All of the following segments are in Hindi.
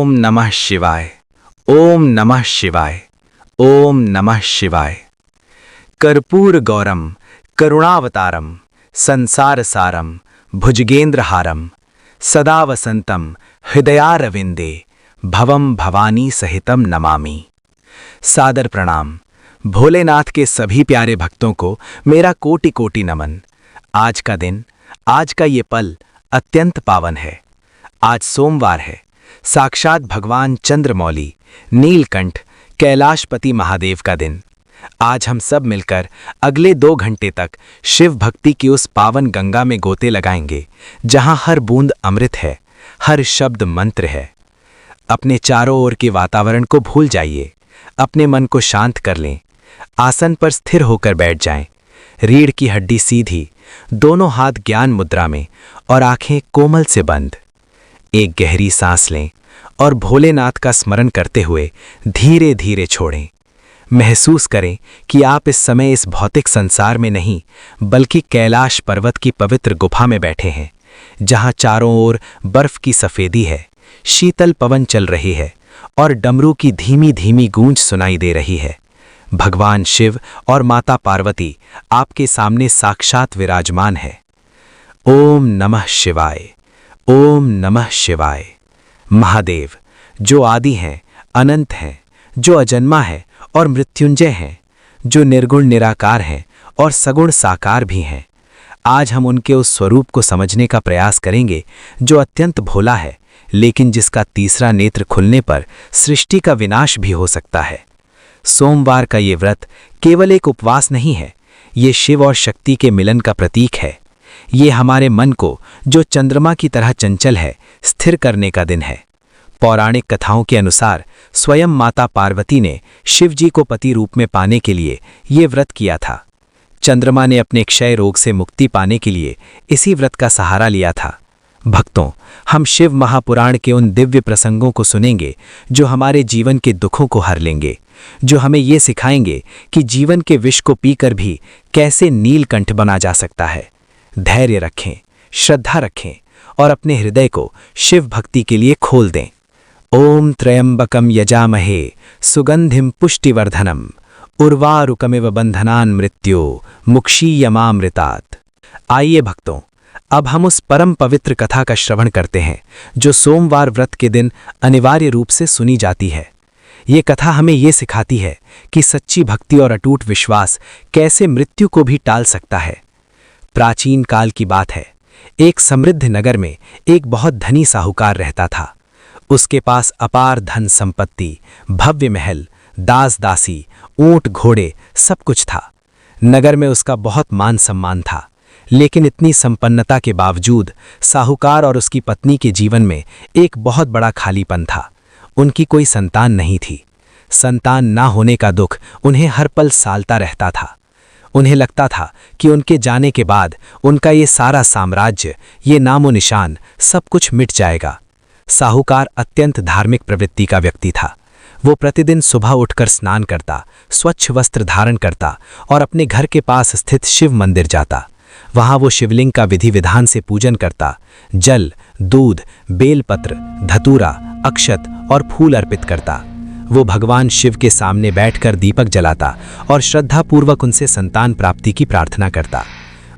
ओम नमः शिवाय। ओम नमः शिवाय। ओम नमः शिवाय। कर्पूर गौरम करुणावतारम संसार सारम भुजगेंद्रहारम सदा वसंतम हृदयारविंदे भवम भवानी सहितम नमामि। सादर प्रणाम। भोलेनाथ के सभी प्यारे भक्तों को मेरा कोटि कोटि नमन। आज का दिन, आज का ये पल अत्यंत पावन है। आज सोमवार है, साक्षात भगवान चंद्रमौली नीलकंठ कैलाशपति महादेव का दिन। आज हम सब मिलकर अगले 2 घंटे तक शिव भक्ति की उस पावन गंगा में गोते लगाएंगे जहां हर बूंद अमृत है, हर शब्द मंत्र है। अपने चारों ओर के वातावरण को भूल जाइए, अपने मन को शांत कर लें। आसन पर स्थिर होकर बैठ जाएं, रीढ़ की हड्डी सीधी, दोनों हाथ ज्ञान मुद्रा में और आंखें कोमल से बंद। एक गहरी सांस लें और भोलेनाथ का स्मरण करते हुए धीरे धीरे छोड़ें। महसूस करें कि आप इस समय इस भौतिक संसार में नहीं, बल्कि कैलाश पर्वत की पवित्र गुफा में बैठे हैं, जहां चारों ओर बर्फ की सफेदी है, शीतल पवन चल रही है और डमरू की धीमी धीमी गूंज सुनाई दे रही है। भगवान शिव और माता पार्वती आपके सामने साक्षात विराजमान है। ओम नमः शिवाय। ओम नमः शिवाय। महादेव, जो आदि हैं, अनंत हैं, जो अजन्मा है और मृत्युंजय हैं, जो निर्गुण निराकार हैं और सगुण साकार भी हैं, आज हम उनके उस स्वरूप को समझने का प्रयास करेंगे जो अत्यंत भोला है, लेकिन जिसका तीसरा नेत्र खुलने पर सृष्टि का विनाश भी हो सकता है। सोमवार का ये व्रत केवल एक उपवास नहीं है, ये शिव और शक्ति के मिलन का प्रतीक है। ये हमारे मन को, जो चंद्रमा की तरह चंचल है, स्थिर करने का दिन है। पौराणिक कथाओं के अनुसार स्वयं माता पार्वती ने शिव जी को पति रूप में पाने के लिए ये व्रत किया था। चंद्रमा ने अपने क्षय रोग से मुक्ति पाने के लिए इसी व्रत का सहारा लिया था। भक्तों, हम शिव महापुराण के उन दिव्य प्रसंगों को सुनेंगे जो हमारे जीवन के दुखों को हर लेंगे, जो हमें ये सिखाएंगे कि जीवन के विष को पीकर भी कैसे नीलकंठ बना जा सकता है। धैर्य रखें, श्रद्धा रखें और अपने हृदय को शिव भक्ति के लिए खोल दें। ओम त्र्यंबकम यजामहे सुगंधिम पुष्टिवर्धनम उर्वारुकमिव बंधनान मृत्यो मुक्षीयमामृतात्। आइए भक्तों, अब हम उस परम पवित्र कथा का श्रवण करते हैं जो सोमवार व्रत के दिन अनिवार्य रूप से सुनी जाती है। ये कथा हमें ये सिखाती है कि सच्ची भक्ति और अटूट विश्वास कैसे मृत्यु को भी टाल सकता है। प्राचीन काल की बात है। एक समृद्ध नगर में एक बहुत धनी साहूकार रहता था। उसके पास अपार धन संपत्ति, भव्य महल, दास दासी, ऊंट घोड़े, सब कुछ था। नगर में उसका बहुत मान सम्मान था, लेकिन इतनी संपन्नता के बावजूद साहूकार और उसकी पत्नी के जीवन में एक बहुत बड़ा खालीपन था। उनकी कोई संतान नहीं थी। संतान ना होने का दुख उन्हें हर पल सालता रहता था। उन्हें लगता था कि उनके जाने के बाद उनका ये सारा साम्राज्य, ये नामो निशान, सब कुछ मिट जाएगा। साहूकार अत्यंत धार्मिक प्रवृत्ति का व्यक्ति था। वो प्रतिदिन सुबह उठकर स्नान करता, स्वच्छ वस्त्र धारण करता और अपने घर के पास स्थित शिव मंदिर जाता। वहां वो शिवलिंग का विधि विधान से पूजन करता, जल, दूध, बेलपत्र, धतूरा, अक्षत और फूल अर्पित करता। वो भगवान शिव के सामने बैठकर दीपक जलाता और श्रद्धापूर्वक उनसे संतान प्राप्ति की प्रार्थना करता।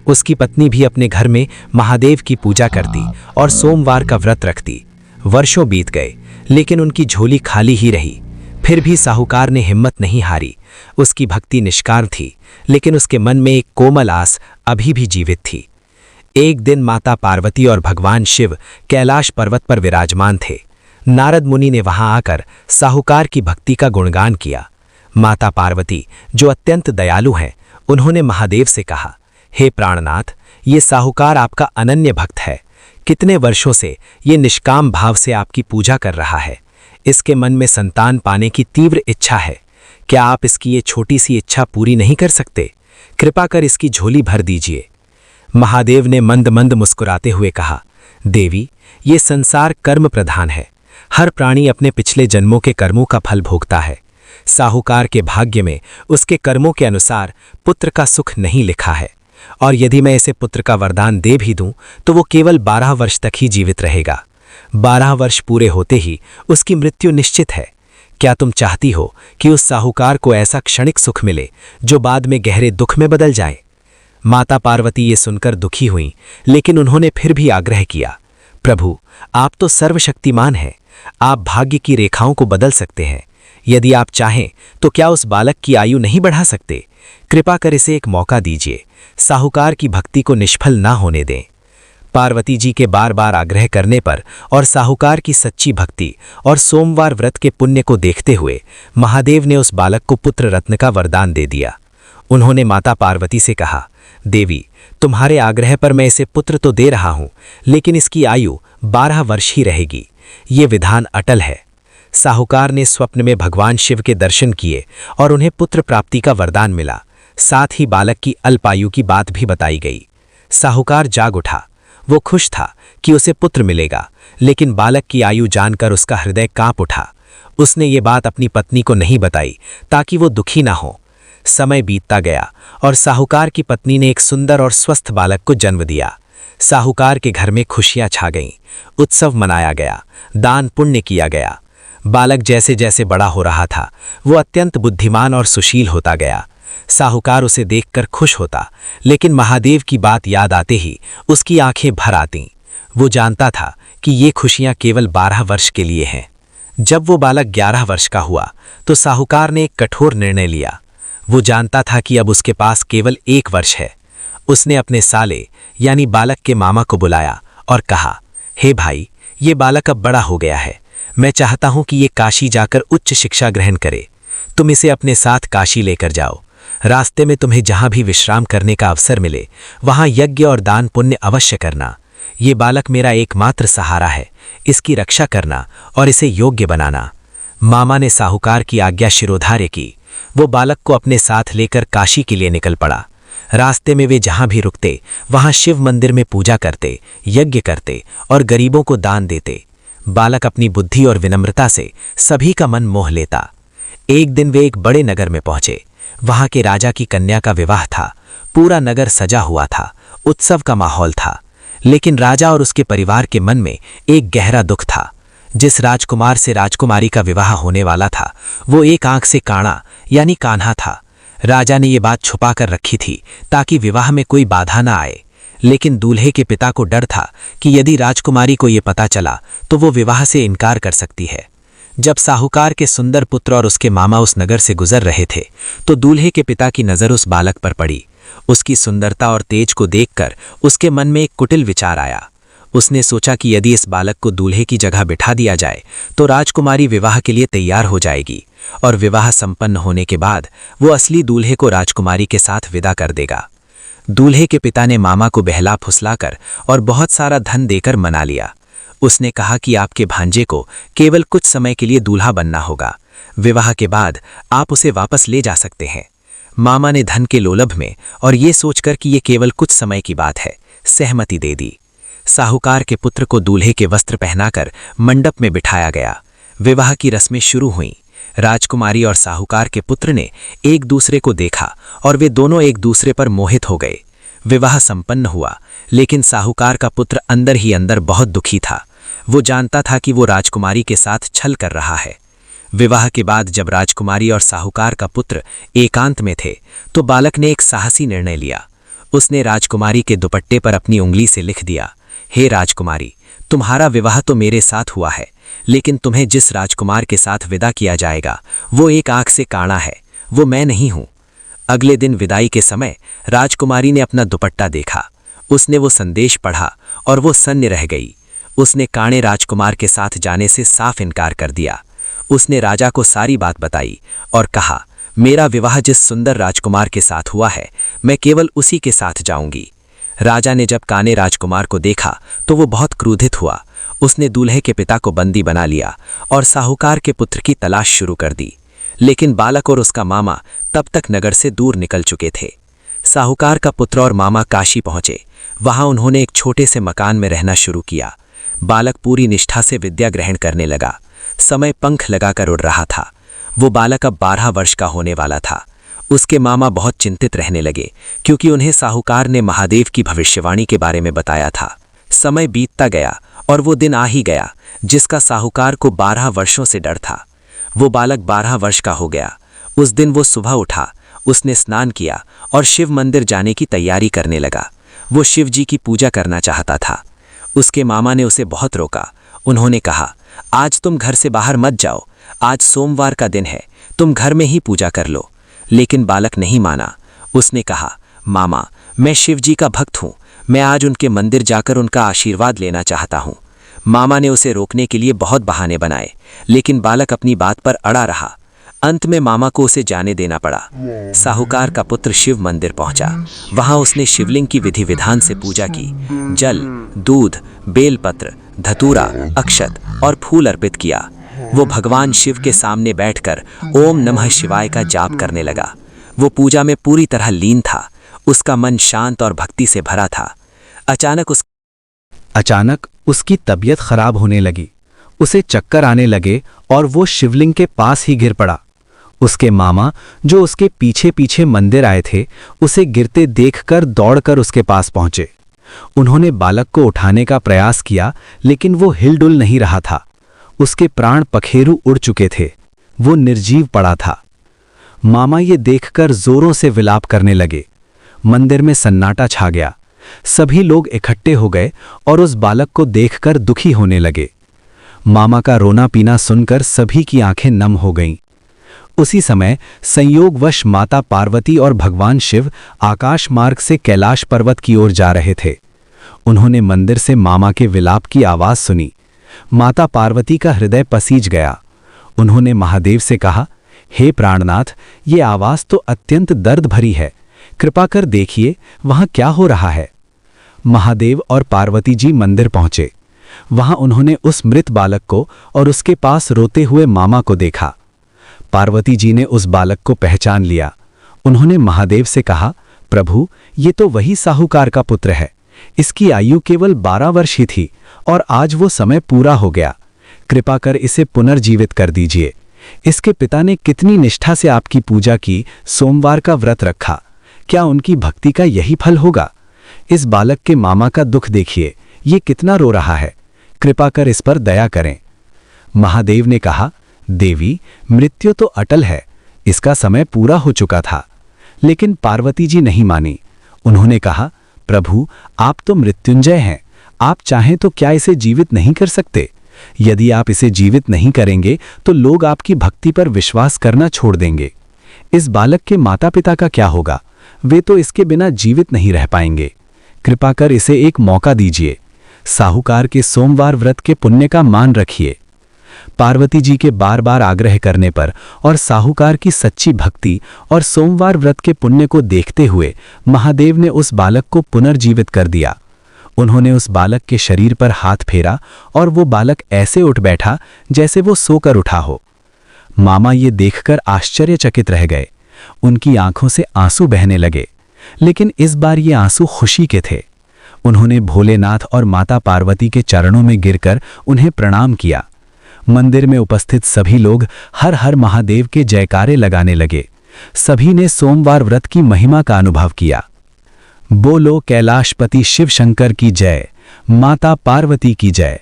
उसकी पत्नी भी अपने घर में महादेव की पूजा करती और सोमवार का व्रत रखती। वर्षों बीत गए, लेकिन उनकी झोली खाली ही रही। फिर भी साहूकार ने हिम्मत नहीं हारी। उसकी भक्ति निष्काम थी, लेकिन उसके मन में एक कोमल आस अभी भी जीवित थी। एक दिन माता पार्वती और भगवान शिव कैलाश पर्वत पर विराजमान थे। नारद मुनि ने वहां आकर साहूकार की भक्ति का गुणगान किया। माता पार्वती, जो अत्यंत दयालु हैं, उन्होंने महादेव से कहा, हे प्राणनाथ, ये साहूकार आपका अनन्य भक्त है। कितने वर्षों से ये निष्काम भाव से आपकी पूजा कर रहा है। इसके मन में संतान पाने की तीव्र इच्छा है। क्या आप इसकी ये छोटी सी इच्छा पूरी नहीं कर सकते? कृपा कर इसकी झोली भर दीजिए। महादेव ने मंद मंद मुस्कुराते हुए कहा, देवी, ये संसार कर्म प्रधान है। हर प्राणी अपने पिछले जन्मों के कर्मों का फल भोगता है। साहूकार के भाग्य में उसके कर्मों के अनुसार पुत्र का सुख नहीं लिखा है, और यदि मैं इसे पुत्र का वरदान दे भी दूं तो वो केवल 12 वर्ष तक ही जीवित रहेगा। 12 वर्ष पूरे होते ही उसकी मृत्यु निश्चित है। क्या तुम चाहती हो कि उस साहूकार को ऐसा क्षणिक सुख मिले जो बाद में गहरे दुख में बदल जाए? माता पार्वती ये सुनकर दुखी हुईं, लेकिन उन्होंने फिर भी आग्रह किया, प्रभु, आप तो सर्वशक्तिमान हैं, आप भाग्य की रेखाओं को बदल सकते हैं। यदि आप चाहें तो क्या उस बालक की आयु नहीं बढ़ा सकते? कृपा कर इसे एक मौका दीजिए, साहूकार की भक्ति को निष्फल ना होने दें। पार्वती जी के बार बार आग्रह करने पर और साहूकार की सच्ची भक्ति और सोमवार व्रत के पुण्य को देखते हुए महादेव ने उस बालक को पुत्र रत्न का वरदान दे दिया। उन्होंने माता पार्वती से कहा, देवी, तुम्हारे आग्रह पर मैं इसे पुत्र तो दे रहा हूं, लेकिन इसकी आयु 12 वर्ष ही रहेगी। ये विधान अटल है। साहूकार ने स्वप्न में भगवान शिव के दर्शन किए और उन्हें पुत्र प्राप्ति का वरदान मिला। साथ ही बालक की अल्पायु की बात भी बताई गई। साहूकार जाग उठा। वो खुश था कि उसे पुत्र मिलेगा, लेकिन बालक की आयु जानकर उसका हृदय कांप उठा। उसने ये बात अपनी पत्नी को नहीं बताई ताकि वो दुखी ना हो। समय बीतता गया और साहूकार की पत्नी ने एक सुंदर और स्वस्थ बालक को जन्म दिया। साहूकार के घर में खुशियां छा गईं, उत्सव मनाया गया, दान पुण्य किया गया। बालक जैसे जैसे बड़ा हो रहा था, वो अत्यंत बुद्धिमान और सुशील होता गया। साहूकार उसे देखकर खुश होता, लेकिन महादेव की बात याद आते ही उसकी आंखें भर आतीं। वो जानता था कि ये खुशियां केवल 12 वर्ष के लिए हैं। जब वो बालक 11 वर्ष का हुआ तो साहूकार ने एक कठोर निर्णय लिया। वो जानता था कि अब उसके पास केवल 1 वर्ष है। उसने अपने साले यानी बालक के मामा को बुलाया और कहा, हे भाई, ये बालक अब बड़ा हो गया है। मैं चाहता हूं कि ये काशी जाकर उच्च शिक्षा ग्रहण करे। तुम इसे अपने साथ काशी लेकर जाओ। रास्ते में तुम्हें जहां भी विश्राम करने का अवसर मिले, वहां यज्ञ और दान पुण्य अवश्य करना। ये बालक मेरा एकमात्र सहारा है, इसकी रक्षा करना और इसे योग्य बनाना। मामा ने साहूकार की आज्ञा शिरोधार्य की। वो बालक को अपने साथ लेकर काशी के लिए निकल पड़ा। रास्ते में वे जहां भी रुकते, वहां शिव मंदिर में पूजा करते, यज्ञ करते और गरीबों को दान देते। बालक अपनी बुद्धि और विनम्रता से सभी का मन मोह लेता। एक दिन वे एक बड़े नगर में पहुंचे। वहां के राजा की कन्या का विवाह था। पूरा नगर सजा हुआ था, उत्सव का माहौल था। लेकिन राजा और उसके परिवार के मन में एक गहरा दुख था। जिस राजकुमार से राजकुमारी का विवाह होने वाला था, वो एक आंख से काणा यानी कान्हा था। राजा ने ये बात छुपा कर रखी थी ताकि विवाह में कोई बाधा ना आए, लेकिन दूल्हे के पिता को डर था कि यदि राजकुमारी को ये पता चला तो वो विवाह से इनकार कर सकती है। जब साहूकार के सुंदर पुत्र और उसके मामा उस नगर से गुजर रहे थे तो दूल्हे के पिता की नज़र उस बालक पर पड़ी। उसकी सुंदरता और तेज को देखकर उसके मन में एक कुटिल विचार आया। उसने सोचा कि यदि इस बालक को दूल्हे की जगह बिठा दिया जाए तो राजकुमारी विवाह के लिए तैयार हो जाएगी और विवाह संपन्न होने के बाद वो असली दूल्हे को राजकुमारी के साथ विदा कर देगा। दूल्हे के पिता ने मामा को बहला फुसलाकर और बहुत सारा धन देकर मना लिया। उसने कहा कि आपके भांजे को केवल कुछ समय के लिए दूल्हा बनना होगा, विवाह के बाद आप उसे वापस ले जा सकते हैं। मामा ने धन के लोलभ में और ये सोचकर कि ये केवल कुछ समय की बात है, सहमति दे दी। साहूकार के पुत्र को दूल्हे के वस्त्र पहनाकर मंडप में बिठाया गया। विवाह की रस्में शुरू हुईं। राजकुमारी और साहूकार के पुत्र ने एक दूसरे को देखा और वे दोनों एक दूसरे पर मोहित हो गए। विवाह संपन्न हुआ, लेकिन साहूकार का पुत्र अंदर ही अंदर बहुत दुखी था। वो जानता था कि वो राजकुमारी के साथ छल कर रहा है। विवाह के बाद जब राजकुमारी और साहूकार का पुत्र एकांत में थे तो बालक ने एक साहसी निर्णय लिया। उसने राजकुमारी के दुपट्टे पर अपनी उंगली से लिख दिया, हे राजकुमारी, तुम्हारा विवाह तो मेरे साथ हुआ है, लेकिन तुम्हें जिस राजकुमार के साथ विदा किया जाएगा वो एक आंख से काणा है, वो मैं नहीं हूं। अगले दिन विदाई के समय राजकुमारी ने अपना दुपट्टा देखा। उसने वो संदेश पढ़ा और वो सन्न रह गई। उसने काणे राजकुमार के साथ जाने से साफ इनकार कर दिया। उसने राजा को सारी बात बताई और कहा, मेरा विवाह जिस सुंदर राजकुमार के साथ हुआ है, मैं केवल उसी के साथ जाऊंगी। राजा ने जब काने राजकुमार को देखा तो वो बहुत क्रोधित हुआ। उसने दूल्हे के पिता को बंदी बना लिया और साहूकार के पुत्र की तलाश शुरू कर दी। लेकिन बालक और उसका मामा तब तक नगर से दूर निकल चुके थे। साहूकार का पुत्र और मामा काशी पहुंचे। वहां उन्होंने एक छोटे से मकान में रहना शुरू किया। बालक पूरी निष्ठा से विद्या ग्रहण करने लगा। समय पंख लगाकर उड़ रहा था। वो बालक अब 12 वर्ष का होने वाला था। उसके मामा बहुत चिंतित रहने लगे क्योंकि उन्हें साहूकार ने महादेव की भविष्यवाणी के बारे में बताया था। समय बीतता गया और वो दिन आ ही गया जिसका साहूकार को 12 वर्षों से डर था। वो बालक 12 वर्ष का हो गया। उस दिन वो सुबह उठा, उसने स्नान किया और शिव मंदिर जाने की तैयारी करने लगा। वो शिव जी की पूजा करना चाहता था। उसके मामा ने उसे बहुत रोका। उन्होंने कहा, आज तुम घर से बाहर मत जाओ, आज सोमवार का दिन है, तुम घर में ही पूजा कर लो। लेकिन बालक नहीं माना। उसने कहा, मामा, मैं शिव जी का भक्त हूँ, मैं आज उनके मंदिर जाकर उनका आशीर्वाद लेना चाहता हूँ। मामा ने उसे रोकने के लिए बहुत बहाने बनाए, लेकिन बालक अपनी बात पर अड़ा रहा। अंत में मामा को उसे जाने देना पड़ा। साहूकार का पुत्र शिव मंदिर पहुंचा। वहां उसने शिवलिंग की विधि विधान से पूजा की। जल, दूध, बेलपत्र, धतूरा, अक्षत और फूल अर्पित किया। वो भगवान शिव के सामने बैठकर ओम नमः शिवाय का जाप करने लगा। वो पूजा में पूरी तरह लीन था। उसका मन शांत और भक्ति से भरा था। अचानक उसकी तबीयत खराब होने लगी। उसे चक्कर आने लगे और वो शिवलिंग के पास ही गिर पड़ा। उसके मामा, जो उसके पीछे पीछे मंदिर आए थे, उसे गिरते देखकर दौड़कर उसके पास पहुंचे। उन्होंने बालक को उठाने का प्रयास किया, लेकिन वो हिलडुल नहीं रहा था। उसके प्राण पखेरु उड़ चुके थे। वो निर्जीव पड़ा था। मामा ये देखकर जोरों से विलाप करने लगे। मंदिर में सन्नाटा छा गया। सभी लोग इकट्ठे हो गए और उस बालक को देखकर दुखी होने लगे। मामा का रोना पीना सुनकर सभी की आंखें नम हो गईं। उसी समय संयोगवश माता पार्वती और भगवान शिव आकाश मार्ग से कैलाश पर्वत की ओर जा रहे थे। उन्होंने मंदिर से मामा के विलाप की आवाज सुनी। माता पार्वती का हृदय पसीज गया। उन्होंने महादेव से कहा, हे प्राणनाथ, ये आवाज तो अत्यंत दर्द भरी है, कृपा कर देखिए वहां क्या हो रहा है। महादेव और पार्वती जी मंदिर पहुंचे। वहां उन्होंने उस मृत बालक को और उसके पास रोते हुए मामा को देखा। पार्वती जी ने उस बालक को पहचान लिया। उन्होंने महादेव से कहा, प्रभु, ये तो वही साहूकार का पुत्र है। इसकी आयु केवल 12 वर्ष ही थी और आज वो समय पूरा हो गया। कृपा कर इसे पुनर्जीवित कर दीजिए। इसके पिता ने कितनी निष्ठा से आपकी पूजा की, सोमवार का व्रत रखा। क्या उनकी भक्ति का यही फल होगा? इस बालक के मामा का दुख देखिए, ये कितना रो रहा है। कृपा कर इस पर दया करें। महादेव ने कहा, देवी, मृत्यु तो अटल है, इसका समय पूरा हो चुका था। लेकिन पार्वती जी नहीं मानी। उन्होंने कहा, प्रभु, आप तो मृत्युंजय हैं, आप चाहें तो क्या इसे जीवित नहीं कर सकते? यदि आप इसे जीवित नहीं करेंगे तो लोग आपकी भक्ति पर विश्वास करना छोड़ देंगे। इस बालक के माता पिता का क्या होगा? वे तो इसके बिना जीवित नहीं रह पाएंगे। कृपा कर इसे एक मौका दीजिए। साहूकार के सोमवार व्रत के पुण्य का मान रखिए। पार्वती जी के बार बार आग्रह करने पर और साहूकार की सच्ची भक्ति और सोमवार व्रत के पुण्य को देखते हुए महादेव ने उस बालक को पुनर्जीवित कर दिया। उन्होंने उस बालक के शरीर पर हाथ फेरा और वो बालक ऐसे उठ बैठा जैसे वो सोकर उठा हो। मामा ये देखकर आश्चर्यचकित रह गए। उनकी आंखों से आंसू बहने लगे, लेकिन इस बार ये आंसू खुशी के थे। उन्होंने भोलेनाथ और माता पार्वती के चरणों में गिरकर उन्हें प्रणाम किया। मंदिर में उपस्थित सभी लोग हर हर महादेव के जयकारे लगाने लगे। सभी ने सोमवार व्रत की महिमा का अनुभव किया। बोलो कैलाशपति शिव शंकर की जय, माता पार्वती की जय।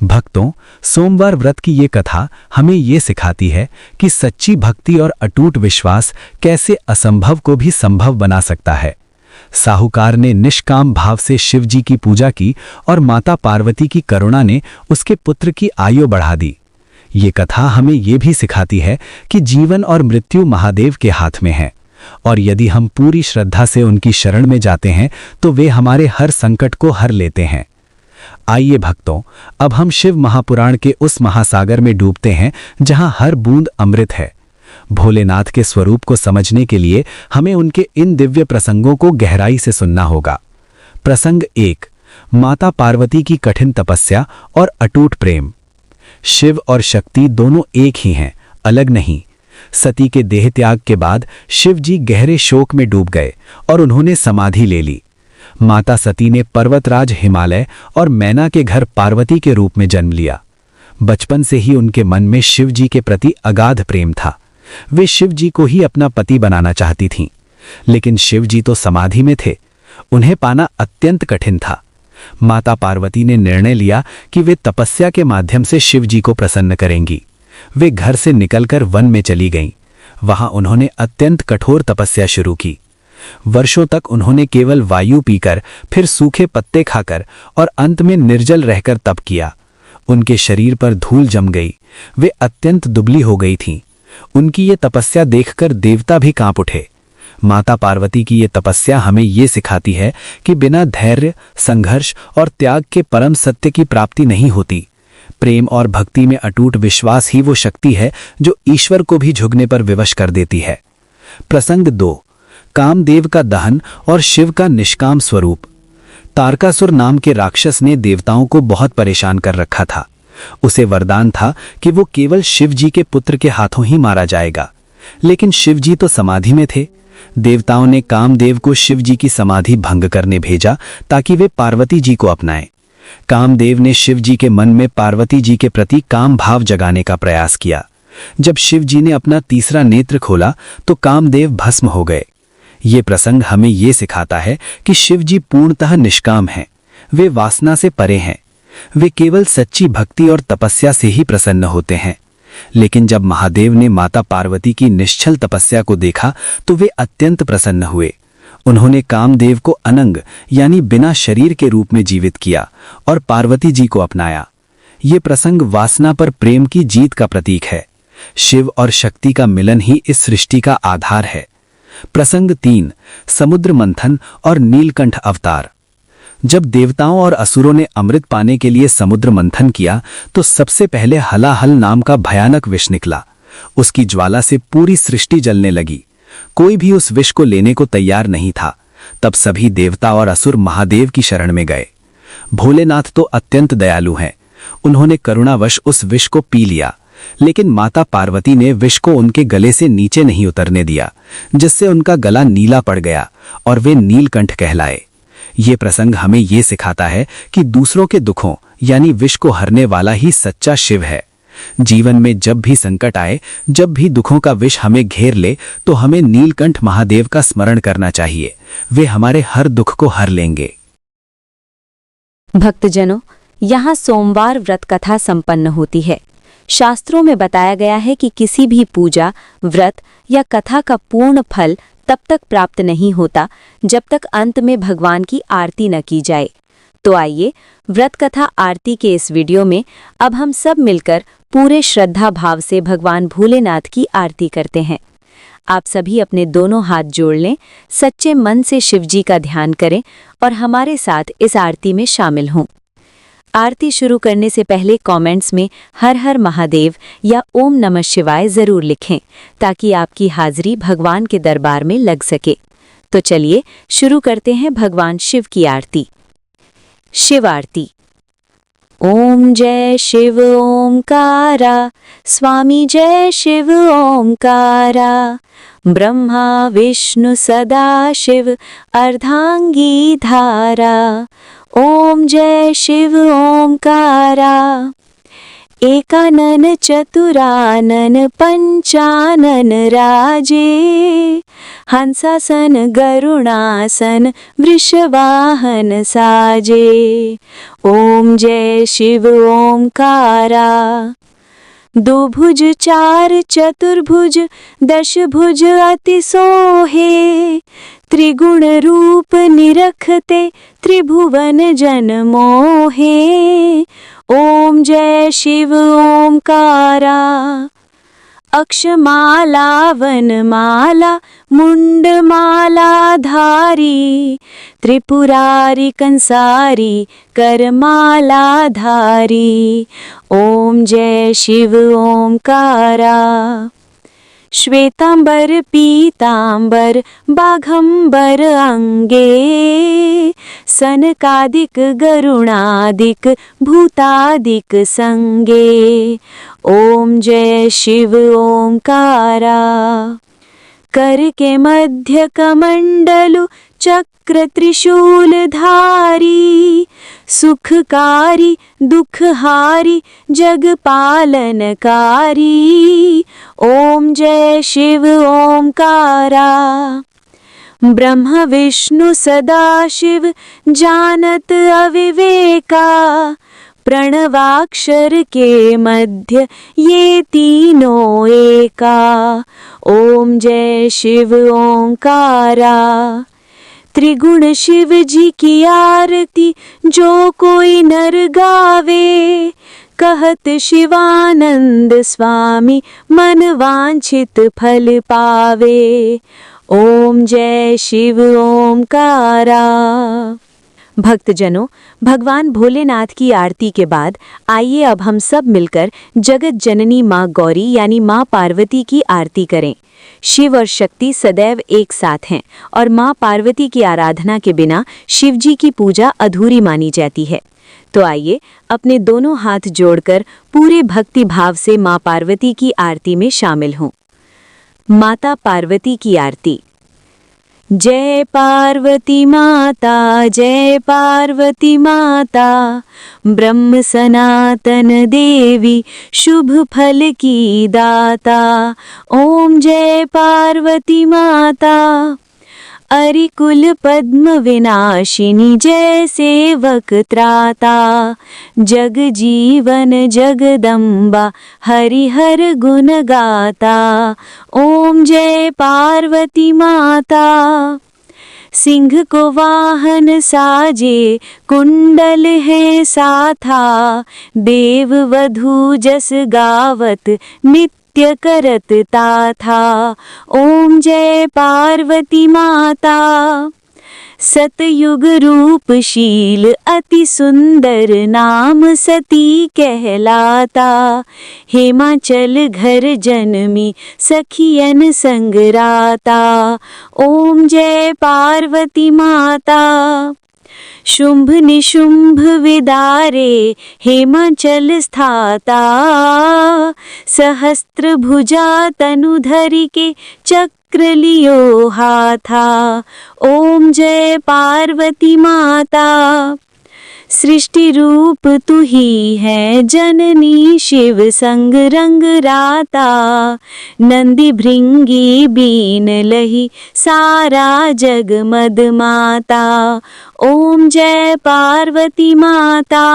भक्तों, सोमवार व्रत की ये कथा हमें ये सिखाती है कि सच्ची भक्ति और अटूट विश्वास कैसे असंभव को भी संभव बना सकता है। साहूकार ने निष्काम भाव से शिव जी की पूजा की और माता पार्वती की करुणा ने उसके पुत्र की आयु बढ़ा दी। ये कथा हमें ये भी सिखाती है कि जीवन और मृत्यु महादेव के हाथ में है, और यदि हम पूरी श्रद्धा से उनकी शरण में जाते हैं तो वे हमारे हर संकट को हर लेते हैं। आइए भक्तों, अब हम शिव महापुराण के उस महासागर में डूबते हैं जहां हर बूंद अमृत है। भोलेनाथ के स्वरूप को समझने के लिए हमें उनके इन दिव्य प्रसंगों को गहराई से सुनना होगा। प्रसंग 1, माता पार्वती की कठिन तपस्या और अटूट प्रेम। शिव और शक्ति दोनों एक ही हैं, अलग नहीं। सती के देह त्याग के बाद शिव जी गहरे शोक में डूब गए और उन्होंने समाधि ले ली। माता सती ने पर्वतराज हिमालय और मैना के घर पार्वती के रूप में जन्म लिया। बचपन से ही उनके मन में शिव जी के प्रति अगाध प्रेम था। वे शिव जी को ही अपना पति बनाना चाहती थीं, लेकिन शिव जी तो समाधि में थे। उन्हें पाना अत्यंत कठिन था। माता पार्वती ने निर्णय लिया कि वे तपस्या के माध्यम से शिव जी को प्रसन्न करेंगी। वे घर से निकलकर वन में चली गईं। वहां उन्होंने अत्यंत कठोर तपस्या शुरू की। वर्षों तक उन्होंने केवल वायु पीकर, फिर सूखे पत्ते खाकर और अंत में निर्जल रहकर तप किया। उनके शरीर पर धूल जम गई। वे अत्यंत दुबली हो गई थीं। उनकी ये तपस्या देखकर देवता भी कांप उठे। माता पार्वती की ये तपस्या हमें ये सिखाती है कि बिना धैर्य, संघर्ष और त्याग के परम सत्य की प्राप्ति नहीं होती। प्रेम और भक्ति में अटूट विश्वास ही वो शक्ति है जो ईश्वर को भी झुकने पर विवश कर देती है। प्रसंग 2, कामदेव का दहन और शिव का निष्काम स्वरूप। तारकासुर नाम के राक्षस ने देवताओं को बहुत परेशान कर रखा था। उसे वरदान था कि वो केवल शिव जी के पुत्र के हाथों ही मारा जाएगा, लेकिन शिव जी तो समाधि में थे। देवताओं ने कामदेव को शिव जी की समाधि भंग करने भेजा ताकि वे पार्वती जी को अपनाएं। कामदेव ने शिव जी के मन में पार्वती जी के प्रति काम भाव जगाने का प्रयास किया। जब शिव जी ने अपना तीसरा नेत्र खोला तो कामदेव भस्म हो गए। ये प्रसंग हमें ये सिखाता है कि शिव जी पूर्णतः निष्काम हैं। वे वासना से परे हैं। वे केवल सच्ची भक्ति और तपस्या से ही प्रसन्न होते हैं। लेकिन जब महादेव ने माता पार्वती की निश्चल तपस्या को देखा तो वे अत्यंत प्रसन्न हुए। उन्होंने कामदेव को अनंग यानी बिना शरीर के रूप में जीवित किया और पार्वती जी को अपनाया। ये प्रसंग वासना पर प्रेम की जीत का प्रतीक है। शिव और शक्ति का मिलन ही इस सृष्टि का आधार है। प्रसंग 3, समुद्र मंथन और नीलकंठ अवतार। जब देवताओं और असुरों ने अमृत पाने के लिए समुद्र मंथन किया तो सबसे पहले हलाहल नाम का भयानक विष निकला। उसकी ज्वाला से पूरी सृष्टि जलने लगी। कोई भी उस विष को लेने को तैयार नहीं था। तब सभी देवता और असुर महादेव की शरण में गए। भोलेनाथ तो अत्यंत दयालु हैं। उन्होंने करुणावश उस विष को पी लिया, लेकिन माता पार्वती ने विष को उनके गले से नीचे नहीं उतरने दिया, जिससे उनका गला नीला पड़ गया और वे नीलकंठ कहलाए। ये प्रसंग हमें ये सिखाता है कि दूसरों के दुखों यानी विष को हरने वाला ही सच्चा शिव है। जीवन में जब भी संकट आए, जब भी दुखों का विष हमें घेर ले, तो हमें नीलकंठ महादेव का स्मरण करना चाहिए। वे हमारे हर दुख को हर लेंगे। भक्तजनों, यहाँ सोमवार व्रत कथा संपन्न होती है। शास्त्रों में बताया गया है कि किसी भी पूजा, व्रत या कथा का पूर्ण फल तब तक प्राप्त नहीं होता जब तक अंत में भगवान की आरती न की जाए। तो आइए व्रत कथा आरती के इस वीडियो में अब हम सब मिलकर पूरे श्रद्धा भाव से भगवान भोलेनाथ की आरती करते हैं। आप सभी अपने दोनों हाथ जोड़ लें, सच्चे मन से शिवजी का ध्यान करें और हमारे साथ इस आरती में शामिल हों। आरती शुरू करने से पहले कमेंट्स में हर हर महादेव या ओम नमः शिवाय जरूर लिखें, ताकि आपकी हाजिरी भगवान के दरबार में लग सके। तो चलिए शुरू करते हैं भगवान शिव की आरती। शिव आरती। ओम जय शिव ओमकारा, स्वामी जय शिव ओमकारा, ब्रह्मा विष्णु सदा शिव अर्धांगी धारा। ओम जय शिव ओमकारा, एकानन चतुरानन पंचानन राजे, हंसासन गरुणासन वृषवाहन साजे। ओम जय शिव ओमकारा, दो भुज चार चतुर्भुज दशभुज अति सोहे, त्रिगुण रूप निरखते त्रिभुवन जन मोहे। ओम जय शिव ओमकारा, अक्षमाला वनमाला मुंडमाला धारी, त्रिपुरारी कंसारी करमाला धारी। ओम जय शिव ओमकारा, श्वेतांबर पीतांबर बाघंबर अंगे, सनकादिक गरुणादिक भूतादिक संगे। ओम जय शिव ओमकारा, कर के मध्य कमंडलु चक्र त्रिशूल धारी, सुखकारी दुखहारी जग पालनकारी। ओम जय शिव ओमकारा, ब्रह्म विष्णु सदाशिव जानत अविवेका, प्रणवाक्षर के मध्य ये तीनों एका। ओम जय शिव ओंकारा। त्रिगुण शिव जी की आरती जो कोई नर गावे, कहत शिवानंद स्वामी मन वांछित फल पावे। ओम जय शिव ओंकारा। भक्तजनों, भगवान भोलेनाथ की आरती के बाद आइए अब हम सब मिलकर जगत जननी माँ गौरी यानी माँ पार्वती की आरती करें। शिव और शक्ति सदैव एक साथ हैं और माँ पार्वती की आराधना के बिना शिव जी की पूजा अधूरी मानी जाती है। तो आइए अपने दोनों हाथ जोड़कर पूरे भक्ति भाव से माँ पार्वती की आरती में शामिल हों। माता पार्वती की आरती। जय पार्वती माता, जय पार्वती माता, ब्रह्म सनातन देवी शुभ फल की दाता। ओम जय पार्वती माता। अरिकुल पद्म विनाशिनी जय सेवक त्राता, जग जीवन जगदम्बा हरिहर गुण गाता। ओम जय पार्वती माता। सिंह को वाहन साजे कुंडल है साथा, देव वधू जस गावत नित्य करत ताथा। ओम जय पार्वती माता। सतयुग रूपशील अति सुंदर नाम सती कहलाता, हिमाचल घर जन्मी सखियन संगराता। ओम जय पार्वती माता। शुंभ निशुंभ विदारे हिमाचल स्थाता, सहस्त्र भुजा तनुधरि के चक्र लियो हाथा। ओम जय पार्वती माता। सृष्टि रूप तू ही है जननी शिव संग रंग राता, नंदी भृंगी बीन लही सारा जग मद माता। ओम जय पार्वती माता।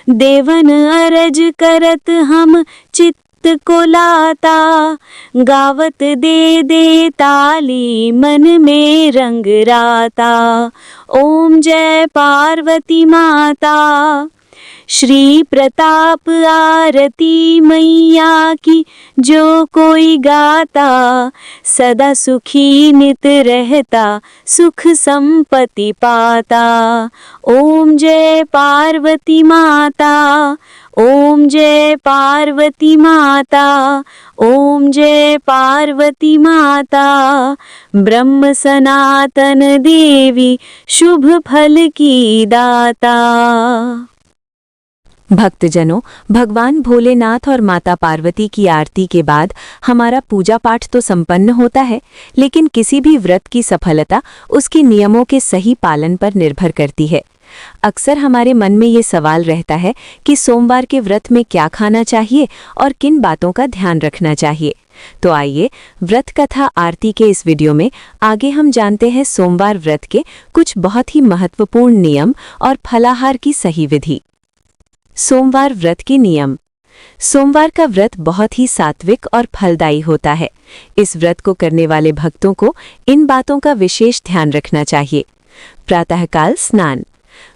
देवन अरज करत हम चित्त को लाता, गावत दे दे ताली मन में रंग राता। ओम जय पार्वती माता। श्री प्रताप आरती मैया की जो कोई गाता, सदा सुखी नित रहता सुख संपत्ति पाता। ओम जय पार्वती माता। ओम जय पार्वती माता। ओम जय पार्वती माता। ब्रह्म सनातन देवी शुभ फल की दाता। भक्तजनों, भगवान भोलेनाथ और माता पार्वती की आरती के बाद हमारा पूजा पाठ तो संपन्न होता है, लेकिन किसी भी व्रत की सफलता उसके नियमों के सही पालन पर निर्भर करती है। अक्सर हमारे मन में ये सवाल रहता है कि सोमवार के व्रत में क्या खाना चाहिए और किन बातों का ध्यान रखना चाहिए। तो आइए व्रत कथा आरती के इस वीडियो में आगे हम जानते हैं सोमवार व्रत के कुछ बहुत ही महत्वपूर्ण नियम और फलाहार की सही विधि। सोमवार व्रत के नियम। सोमवार का व्रत बहुत ही सात्विक और फलदायी होता है। इस व्रत को करने वाले भक्तों को इन बातों का विशेष ध्यान रखना चाहिए। प्रातःकाल स्नान।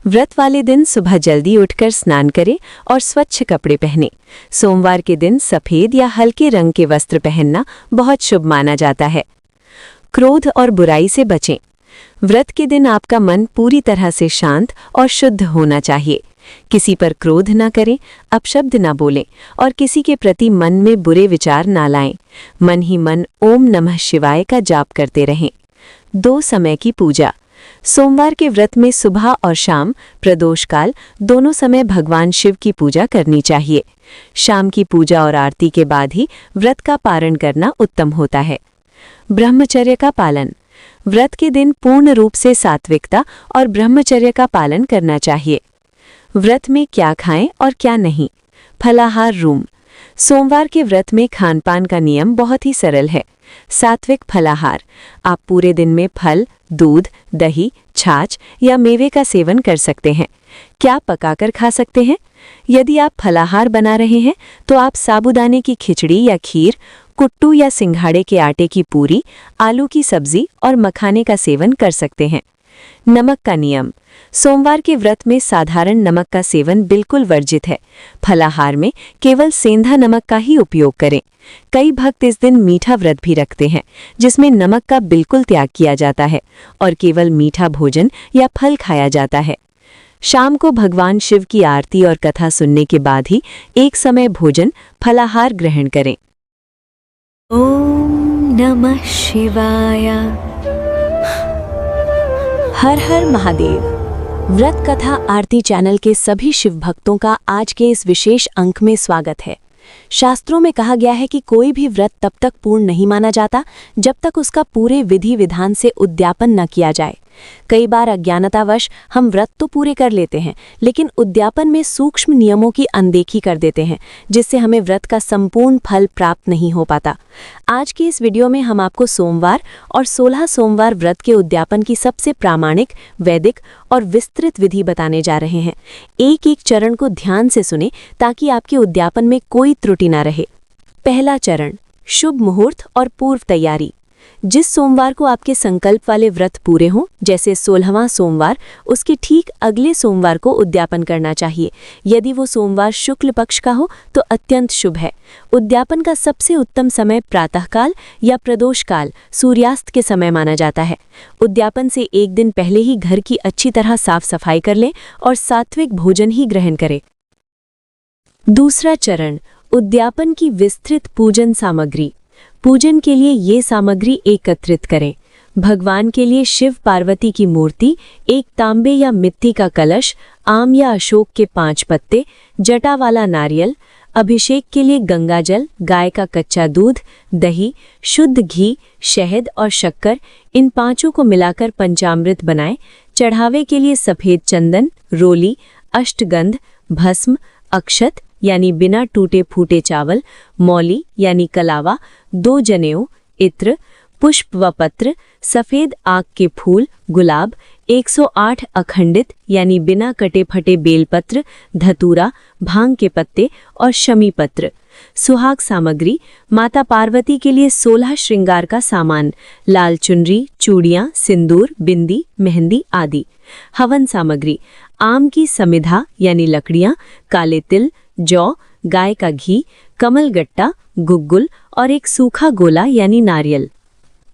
व्रत वाले दिन सुबह जल्दी उठकर स्नान करें और स्वच्छ कपड़े पहनें। सोमवार के दिन सफ़ेद या हल्के रंग के वस्त्र पहनना बहुत शुभ माना जाता है। क्रोध और बुराई से बचें। व्रत के दिन आपका मन पूरी तरह से शांत और शुद्ध होना चाहिए। किसी पर क्रोध न करें, अपशब्द न बोलें और किसी के प्रति मन में बुरे विचार न लाएं। मन ही मन ओम नमः शिवाय का जाप करते रहें। 2 समय की पूजा। सोमवार के व्रत में सुबह और शाम प्रदोष काल दोनों समय भगवान शिव की पूजा करनी चाहिए। शाम की पूजा और आरती के बाद ही व्रत का पारण करना उत्तम होता है। ब्रह्मचर्य का पालन। व्रत के दिन पूर्ण रूप से सात्विकता और ब्रह्मचर्य का पालन करना चाहिए। व्रत में क्या खाएं और क्या नहीं। फलाहार रूम। सोमवार के व्रत में खानपान का नियम बहुत ही सरल है। सात्विक फलाहार। आप पूरे दिन में फल, दूध, दही, छाछ या मेवे का सेवन कर सकते हैं। क्या पकाकर खा सकते हैं? यदि आप फलाहार बना रहे हैं तो आप साबूदाने की खिचड़ी या खीर, कुट्टू या सिंघाड़े के आटे की पूरी, आलू की सब्जी और मखाने का सेवन कर सकते हैं। नमक का नियम। सोमवार के व्रत में साधारण नमक का सेवन बिल्कुल वर्जित है। फलाहार में केवल सेंधा नमक का ही उपयोग करें। कई भक्त इस दिन मीठा व्रत भी रखते हैं, जिसमें नमक का बिल्कुल त्याग किया जाता है और केवल मीठा भोजन या फल खाया जाता है। शाम को भगवान शिव की आरती और कथा सुनने के बाद ही एक समय भोजन, फलाहार ग्रहण करें। ओम नमः शिवाय। हर हर महादेव। व्रत कथा आरती चैनल के सभी शिव भक्तों का आज के इस विशेष अंक में स्वागत है। शास्त्रों में कहा गया है कि कोई भी व्रत तब तक पूर्ण नहीं माना जाता जब तक उसका पूरे विधि विधान से उद्यापन न किया जाए। कई बार अज्ञानतावश हम व्रत तो पूरे कर लेते हैं, लेकिन उद्यापन में सूक्ष्म नियमों की अनदेखी कर देते हैं, जिससे हमें व्रत का संपूर्ण फल प्राप्त नहीं हो पाता। आज की इस वीडियो में हम आपको सोमवार और 16 सोमवार व्रत के उद्यापन की सबसे प्रामाणिक, वैदिक और विस्तृत विधि बताने जा रहे हैं। एक एक चरण को ध्यान से सुने ताकि आपके उद्यापन में कोई त्रुटि न रहे। पहला चरण, शुभ मुहूर्त और पूर्व तैयारी। जिस सोमवार को आपके संकल्प वाले व्रत पूरे हों, जैसे 16वां सोमवार, उसके ठीक अगले सोमवार को उद्यापन करना चाहिए। यदि वो सोमवार शुक्ल पक्ष का हो तो अत्यंत शुभ है। उद्यापन का सबसे उत्तम समय प्रातःकाल या प्रदोष काल, सूर्यास्त के समय माना जाता है। उद्यापन से एक दिन पहले ही घर की अच्छी तरह साफ सफाई कर लें और सात्विक भोजन ही ग्रहण करें। दूसरा चरण, उद्यापन की विस्तृत पूजन सामग्री। पूजन के लिए ये सामग्री एकत्रित करें। भगवान के लिए शिव पार्वती की मूर्ति, एक तांबे या मिट्टी का कलश, आम या अशोक के 5 पत्ते, जटा वाला नारियल, अभिषेक के लिए गंगाजल, गाय का कच्चा दूध, दही, शुद्ध घी, शहद और शक्कर, इन पांचों को मिलाकर पंचामृत बनाएं। चढ़ावे के लिए सफेद चंदन, रोली, अष्टगंध, भस्म, अक्षत यानी बिना टूटे फूटे चावल, मौली यानी कलावा, 2 जनेऊ, इत्र, पुष्प व पत्र, सफेद आक के फूल, गुलाब, 108 अखंडित यानी बिना कटे फटे बेलपत्र, धतूरा, भांग के पत्ते और शमी पत्र। सुहाग सामग्री। माता पार्वती के लिए 16 श्रृंगार का सामान, लाल चुनरी, चूड़ियां, सिंदूर, बिंदी, मेहंदी आदि। हवन सामग्री। आम की समिधा यानी लकड़ियां, काले तिल, जौ, गाय का घी, कमलगट्टा, गुग्गुल और एक सूखा गोला यानी नारियल।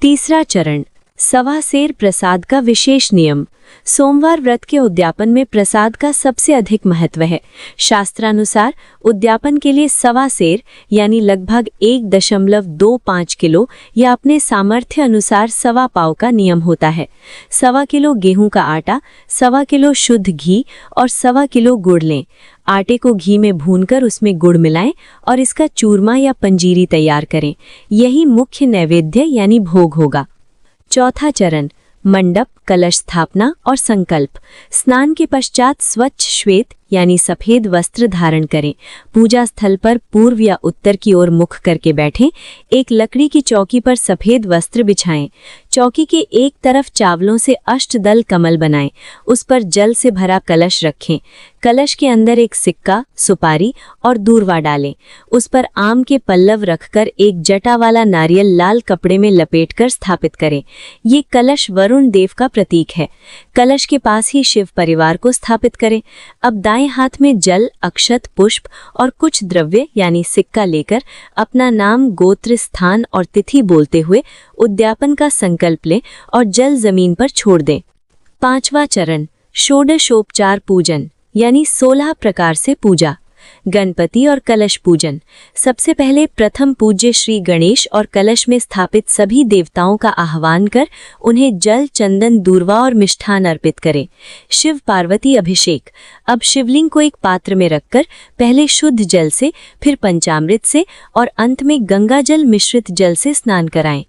तीसरा चरण, सवा सेर प्रसाद का विशेष नियम। सोमवार व्रत के उद्यापन में प्रसाद का सबसे अधिक महत्व है। शास्त्रानुसार उद्यापन के लिए सवा सेर यानी लगभग 1.25 किलो या अपने सामर्थ्य अनुसार सवा पाव का नियम होता है। 1.25 किलो गेहूं का आटा, 1.25 किलो शुद्ध घी और 1.25 किलो गुड़ लें। आटे को घी में भूनकर उसमें गुड़ मिलाएं और इसका चूरमा या पंजीरी तैयार करें। यही मुख्य नैवेद्य यानी भोग होगा। चौथा चरण, मंडप, कलश स्थापना और संकल्प। स्नान के पश्चात स्वच्छ श्वेत यानी सफेद वस्त्र धारण करें। पूजा स्थल पर पूर्व या उत्तर की ओर मुख करके बैठें। एक लकड़ी की चौकी पर सफेद वस्त्र बिछाएं। चौकी के एक तरफ चावलों से अष्टदल कमल बनाएं। उस पर जल से भरा कलश रखें। कलश के अंदर एक सिक्का, सुपारी और दूर्वा डालें। उस पर आम के पल्लव रखकर एक जटा वाला नारियल लाल कपड़े में लपेटकर स्थापित करें। ये कलश वरुण देव का प्रतीक है। कलश के पास ही शिव परिवार को स्थापित करें। अब दाएं हाथ में जल, अक्षत, पुष्प और कुछ द्रव्य यानी सिक्का लेकर अपना नाम, गोत्र, स्थान और तिथि बोलते हुए उद्यापन का संकल्प लें और जल जमीन पर छोड़ दें। पांचवा चरण, षोडशोपचार पूजन यानी 16 प्रकार से पूजा। गणपति और कलश पूजन। सबसे पहले प्रथम पूज्य श्री गणेश और कलश में स्थापित सभी देवताओं का आह्वान कर उन्हें जल, चंदन, दूर्वा और मिष्ठान अर्पित करें। शिव पार्वती अभिषेक। अब शिवलिंग को एक पात्र में रखकर पहले शुद्ध जल से, फिर पंचामृत से और अंत में गंगा जल मिश्रित जल से स्नान कराएं।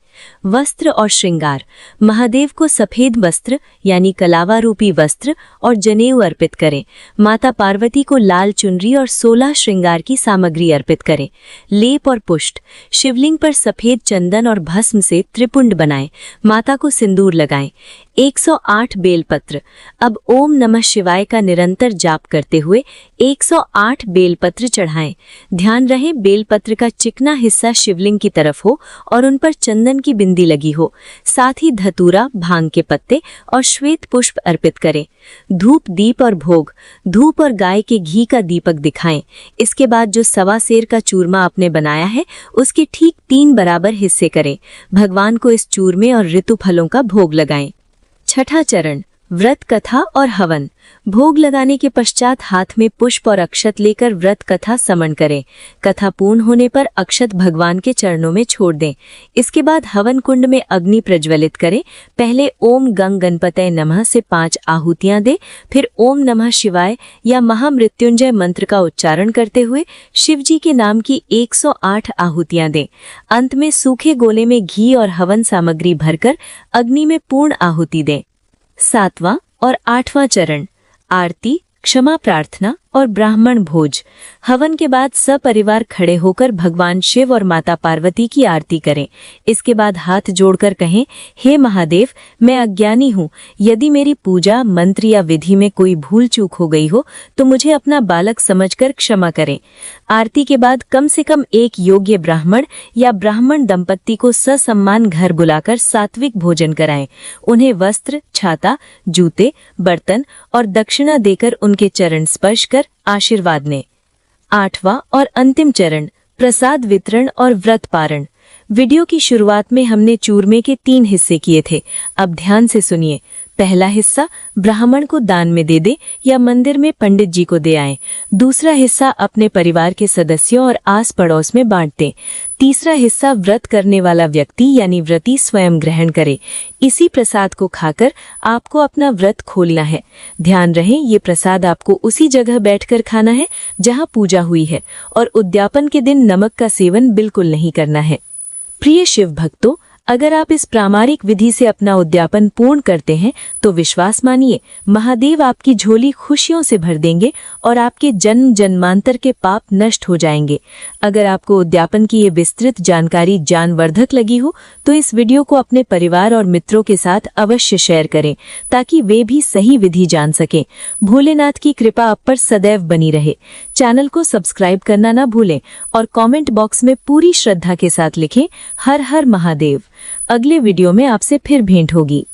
वस्त्र और श्रृंगार। महादेव को सफेद वस्त्र यानी कलावा रूपी वस्त्र और जनेऊ अर्पित करें। माता पार्वती को लाल चुनरी और 16 श्रृंगार की सामग्री अर्पित करें। लेप और पुष्ट। शिवलिंग पर सफेद चंदन और भस्म से त्रिपुंड बनाएं। माता को सिंदूर लगाएं। 108 बेलपत्र। अब ओम नमः शिवाय का निरंतर जाप करते हुए 108 बेलपत्र चढ़ाएं। ध्यान रहे बेलपत्र का चिकना हिस्सा शिवलिंग की तरफ हो और उन पर चंदन की बिंदी लगी हो। साथ ही धतूरा, भांग के पत्ते और श्वेत पुष्प अर्पित करें। धूप, दीप और भोग। धूप और गाय के घी का दीपक दिखाएं। इसके बाद जो सवा सेर का चूरमा आपने बनाया है उसके ठीक 3 बराबर हिस्से करें। भगवान को इस चूरमे और ऋतु फलों का भोग लगाएं। छठा चरण, व्रत कथा और हवन। भोग लगाने के पश्चात हाथ में पुष्प और अक्षत लेकर व्रत कथा समन करें। कथा पूर्ण होने पर अक्षत भगवान के चरणों में छोड़ दें। इसके बाद हवन कुंड में अग्नि प्रज्वलित करें। पहले ओम गंग गणपतये नमः से 5 आहुतियां दें, फिर ओम नमः शिवाय या महामृत्युंजय मंत्र का उच्चारण करते हुए शिव जी के नाम की 108 आहुतियां दें। अंत में सूखे गोले में घी और हवन सामग्री भरकर अग्नि में पूर्ण आहुति दें। 7वां और 8वां चरण, आरती, क्षमा प्रार्थना और ब्राह्मण भोज। हवन के बाद सपरिवार खड़े होकर भगवान शिव और माता पार्वती की आरती करें। इसके बाद हाथ जोड़कर कहें, हे महादेव, मैं अज्ञानी हूँ। यदि मेरी पूजा, मंत्र या विधि में कोई भूल चूक हो गई हो तो मुझे अपना बालक समझकर क्षमा करें। आरती के बाद कम से कम एक योग्य ब्राह्मण या ब्राह्मण दंपत्ति को ससम्मान घर बुलाकर सात्विक भोजन कराएं। उन्हें वस्त्र, छाता, जूते, बर्तन और दक्षिणा देकर उनके चरण स्पर्श कर आशीर्वाद लें। 8वां और अंतिम चरण, प्रसाद वितरण और व्रत पारण। वीडियो की शुरुआत में हमने चूरमे के 3 हिस्से किए थे। अब ध्यान से सुनिए। पहला हिस्सा ब्राह्मण को दान में दे दे या मंदिर में पंडित जी को दे आए। दूसरा हिस्सा अपने परिवार के सदस्यों और आस पड़ोस में बांट दें। तीसरा हिस्सा व्रत करने वाला व्यक्ति यानी व्रती स्वयं ग्रहण करे। इसी प्रसाद को खाकर आपको अपना व्रत खोलना है। ध्यान रहे, ये प्रसाद आपको उसी जगह बैठकर खाना है जहां पूजा हुई है और उद्यापन के दिन नमक का सेवन बिल्कुल नहीं करना है। प्रिय शिव भक्तों, अगर आप इस प्रामाणिक विधि से अपना उद्यापन पूर्ण करते हैं तो विश्वास मानिए, महादेव आपकी झोली खुशियों से भर देंगे और आपके जन्म जन्मांतर के पाप नष्ट हो जाएंगे। अगर आपको उद्यापन की ये विस्तृत जानकारी ज्ञानवर्धक लगी हो तो इस वीडियो को अपने परिवार और मित्रों के साथ अवश्य शेयर करें ताकि वे भी सही विधि जान सकें। भोलेनाथ की कृपा आप पर सदैव बनी रहे। चैनल को सब्सक्राइब करना ना भूलें और कमेंट बॉक्स में पूरी श्रद्धा के साथ लिखें, हर हर महादेव। अगले वीडियो में आपसे फिर भेंट होगी।